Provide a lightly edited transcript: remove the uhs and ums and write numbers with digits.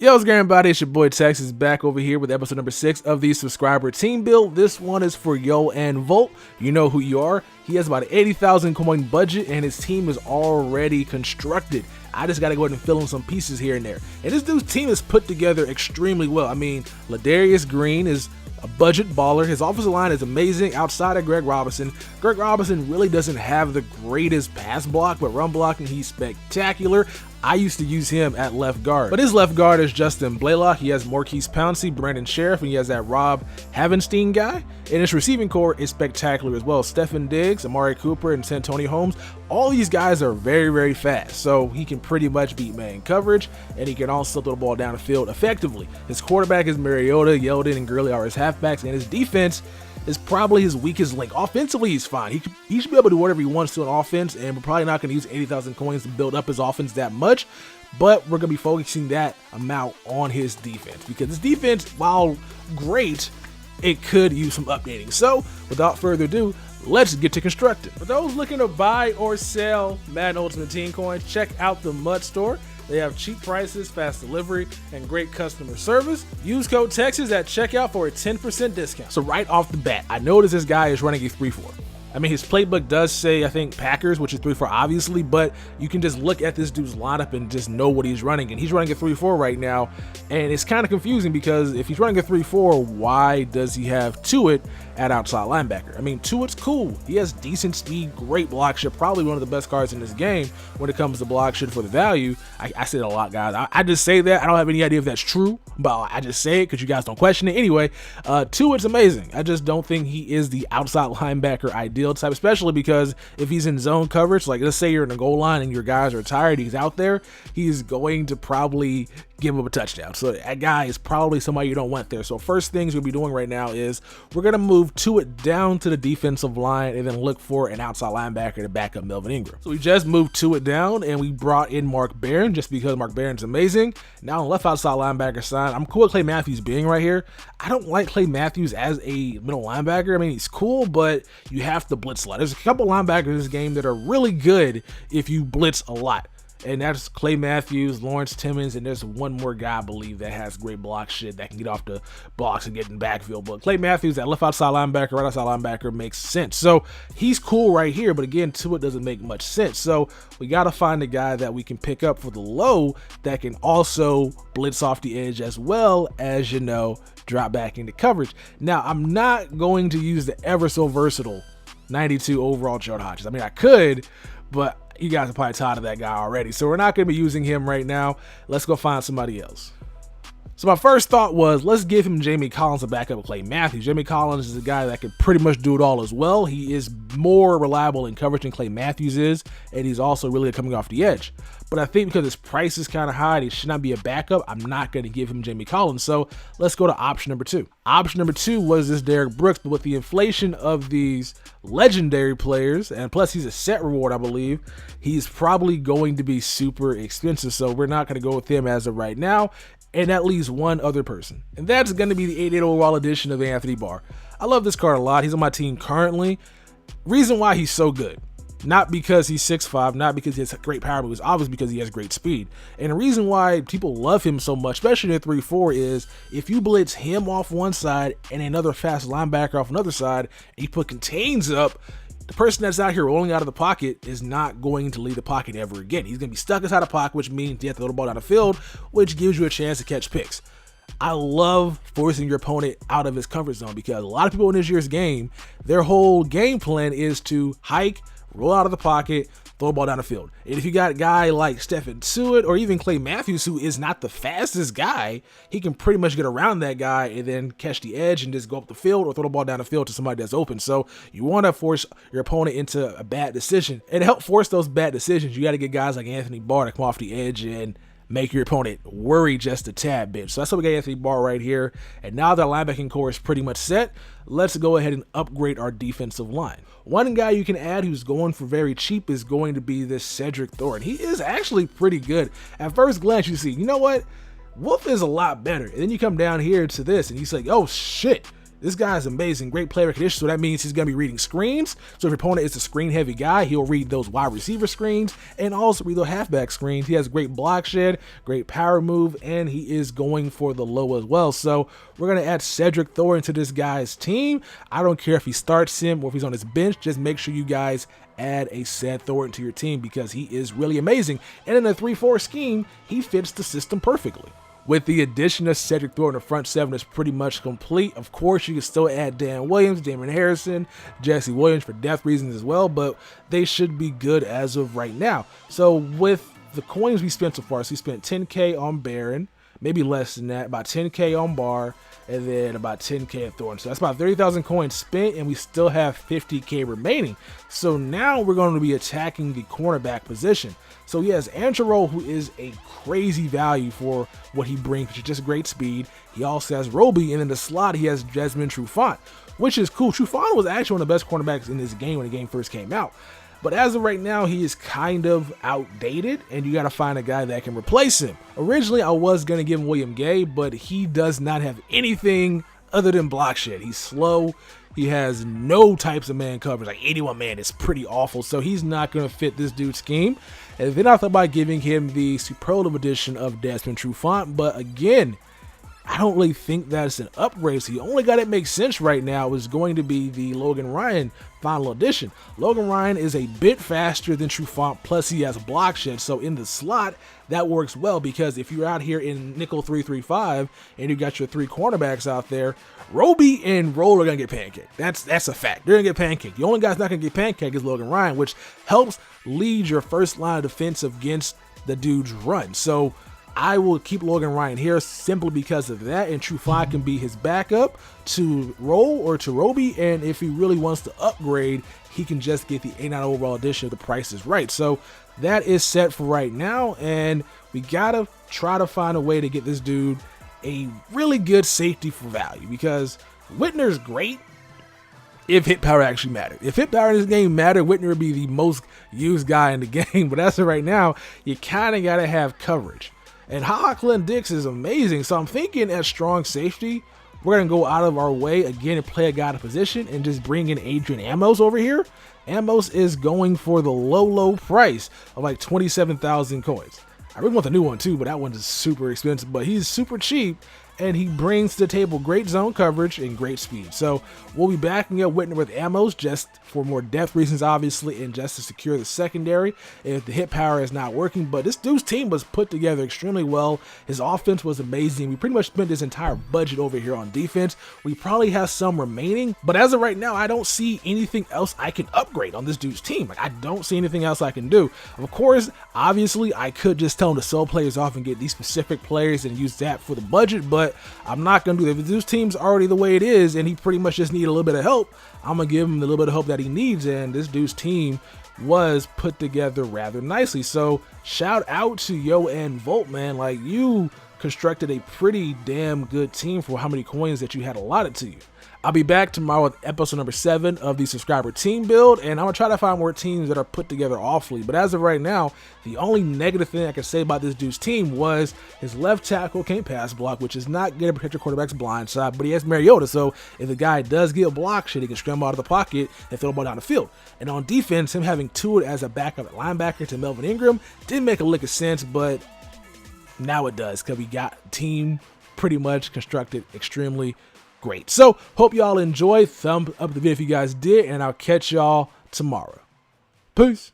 Yo, what's going on, everybody? It's your boy Tex is back over here with episode number 6 of the subscriber team build. This one is for Yo and Volt. You know who you are. He has about an 80,000 coin budget and his team is already constructed. I just got to go ahead and fill in some pieces here and there. And this dude's team is put together extremely well. I mean, Ladarius Green is a budget baller. His offensive line is amazing outside of Greg Robinson. Greg Robinson really doesn't have the greatest pass block, but run blocking, he's spectacular. I used to use him at left guard. But his left guard is Justin Blaylock. He has Marquise Pouncey, Brandon Sheriff, and he has that Rob Havenstein guy. And his receiving core is spectacular as well. Stephen Diggs, Amari Cooper, and Santonio Holmes. All these guys are very, very fast. So he can pretty much beat man coverage, and he can also throw the ball down the field effectively. His quarterback is Mariota, Yeldon, and Gurley are his halfbacks, and his defense is probably his weakest link. Offensively, he's fine. He should be able to do whatever he wants to on offense, and we're probably not going to use 80,000 coins to build up his offense that much, but we're going to be focusing that amount on his defense, because his defense, while great, it could use some updating. So, without further ado, let's get to constructing. For those looking to buy or sell Madden Ultimate Team coins, check out the MUD store. They have cheap prices, fast delivery, and great customer service. Use code TEXAS at checkout for a 10% discount. So right off the bat, I noticed this guy is running a 3-4. I mean, his playbook does say, I think, Packers, which is 3-4 obviously, but you can just look at this dude's lineup and just know what he's running. And he's running a 3-4 right now, and it's kind of confusing because if he's running a 3-4, why does he have Tuitt at outside linebacker? I mean, Tuitt's cool. He has decent speed, great block shit, probably one of the best cards in this game when it comes to block shit for the value. I say it a lot, guys. I just say that. I don't have any idea if that's true, but I just say it because you guys don't question it. Anyway, Tuitt's amazing. I just don't think he is the outside linebacker ideal type, especially because if he's in zone coverage, like let's say you're in the goal line and your guys are tired, he's out there, he's going to probably give him a touchdown. So that guy is probably somebody you don't want there. So first things we'll be doing right now is we're going to move Tuitt down to the defensive line and then look for an outside linebacker to back up Melvin Ingram. So we just moved Tuitt down and we brought in Mark Barron just because Mark Barron's amazing. Now on the left outside linebacker side, I'm cool with Clay Matthews being right here. I don't like Clay Matthews as a middle linebacker. I mean, he's cool, but you have to blitz a lot. There's a couple linebackers in this game that are really good if you blitz a lot. And that's Clay Matthews, Lawrence Timmons, and there's one more guy, I believe, that has great block shit that can get off the box and get in backfield. But Clay Matthews, that left outside linebacker, right outside linebacker, makes sense. So he's cool right here, but again, Tuitt doesn't make much sense. So we got to find a guy that we can pick up for the low that can also blitz off the edge as well as, you know, drop back into coverage. Now, I'm not going to use the ever so versatile 92 overall Jordan Hodges. I mean, I could, but you guys are probably tired of that guy already, so we're not going to be using him right now. Let's go find somebody else. So my first thought was, let's give him Jamie Collins to back up Clay Matthews. Jamie Collins is a guy that can pretty much do it all as well. He is more reliable in coverage than Clay Matthews is, and he's also really coming off the edge. But I think because his price is kind of high, he should not be a backup. I'm not going to give him Jamie Collins. So let's go to option number 2. Option number 2 was this Derek Brooks, but with the inflation of these legendary players, and plus he's a set reward, I believe, he's probably going to be super expensive. So we're not going to go with him as of right now. And that leaves one other person, and that's going to be the 88 overall edition of Anthony Barr. I love this card a lot. He's on my team currently. Reason why he's so good, not because he's 6'5", not because he has great power moves, obviously because he has great speed. And the reason why people love him so much, especially in 3-4, is if you blitz him off one side and another fast linebacker off another side, and you put contains up, the person that's out here rolling out of the pocket is not going to leave the pocket ever again. He's going to be stuck inside the pocket, which means you have to throw the ball down the field, which gives you a chance to catch picks. I love forcing your opponent out of his comfort zone because a lot of people in this year's game, their whole game plan is to hike, roll out of the pocket, throw the ball down the field. And if you got a guy like Stephen Tuitt or even Clay Matthews, who is not the fastest guy, he can pretty much get around that guy and then catch the edge and just go up the field or throw the ball down the field to somebody that's open. So you want to force your opponent into a bad decision. And to help force those bad decisions, you got to get guys like Anthony Barr to come off the edge and make your opponent worry just a tad bit. So that's what we got Anthony Barr right here. And now that linebacking core is pretty much set, let's go ahead and upgrade our defensive line. One guy you can add who's going for very cheap is going to be this Cedric Thorne. He is actually pretty good. At first glance, you see, you know what? Wolf is a lot better. And then you come down here to this and you say, oh shit, This guy is amazing, great play recognition, so that means he's going to be reading screens. So if your opponent is a screen-heavy guy, he'll read those wide receiver screens and also read the halfback screens. He has great block shed, great power move, and he is going for the low as well. So we're going to add Cedric Thornton to this guy's team. I don't care if he starts him or if he's on his bench. Just make sure you guys add a Ced Thornton to your team because he is really amazing. And in a 3-4 scheme, he fits the system perfectly. With the addition of Cedric Thornton, the front seven is pretty much complete. Of course, you can still add Dan Williams, Damon Harrison, Jesse Williams for depth reasons as well, but they should be good as of right now. So with the coins we spent so far, so we spent 10K on Baron, maybe less than that, about 10K on Bar, and then about 10K at Thornton. So that's about 30,000 coins spent, and we still have 50K remaining. So now we're going to be attacking the cornerback position. So he has Antero, who is a crazy value for what he brings, which is just great speed. He also has Roby, and in the slot he has Desmond Trufant, which is cool. Trufant was actually one of the best cornerbacks in this game when the game first came out. But as of right now, he is kind of outdated, and you got to find a guy that can replace him. Originally, I was going to give him William Gay, but he does not have anything other than block shed. He's slow. He has no types of man coverage. Like 81 man is pretty awful, so he's not going to fit this dude's scheme. And then I thought about giving him the superlative edition of Desmond Trufant, but again, I don't really think that's an upgrade. So the only guy that makes sense right now is going to be the Logan Ryan final edition. Logan Ryan is a bit faster than Trufant, plus he has block shed. So in the slot, that works well because if you're out here in nickel 3-3-5 and you got your three cornerbacks out there, Roby and Roll are going to get pancaked. That's a fact. They're going to get pancaked. The only guy's not going to get pancaked is Logan Ryan, which helps lead your first line of defense against the dude's run. So I will keep Logan Ryan here simply because of that, and Trufant can be his backup to Roll or to Roby, and if he really wants to upgrade, he can just get the 89 overall edition if the price is right. So that is set for right now, and we gotta try to find a way to get this dude a really good safety for value because Whitner's great if hit power actually mattered. If hit power in this game mattered, Whitner would be the most used guy in the game, but as of right now, you kind of gotta have coverage. And Clinton Dix is amazing, so I'm thinking at strong safety, we're going to go out of our way again and play a guy to position and just bring in Adrian Amos over here. Amos is going for the low price of like 27,000 coins. I really want the new one too, but that one is super expensive, but he's super cheap. And he brings to the table great zone coverage and great speed. So we'll be backing up Whitner with Amos just for more depth reasons, obviously, and just to secure the secondary if the hit power is not working. But this dude's team was put together extremely well. His offense was amazing. We pretty much spent his entire budget over here on defense. We probably have some remaining, but as of right now, I don't see anything else I can upgrade on this dude's team. Like, I don't see anything else I can do. Of course, obviously, I could just tell him to sell players off and get these specific players and use that for the budget, but I'm not going to do that. If this team's already the way it is and he pretty much just needs a little bit of help, I'm going to give him the little bit of help that he needs, and this dude's team was put together rather nicely. So shout out to Yo and Volt, man. Like, you constructed a pretty damn good team for how many coins that you had allotted to you. I'll be back tomorrow with episode number 7 of the subscriber team build, and I'm going to try to find more teams that are put together awfully. But as of right now, the only negative thing I can say about this dude's team was his left tackle can't pass block, which is not going to protect your quarterback's blind side, but he has Mariota, so if the guy does get a block shit, he can scramble out of the pocket and throw the ball down the field. And on defense, him having Tuitt as a backup at linebacker to Melvin Ingram didn't make a lick of sense, but now it does because we got team pretty much constructed extremely great. So hope y'all enjoyed. Thumb up the video if you guys did, and I'll catch y'all tomorrow. Peace.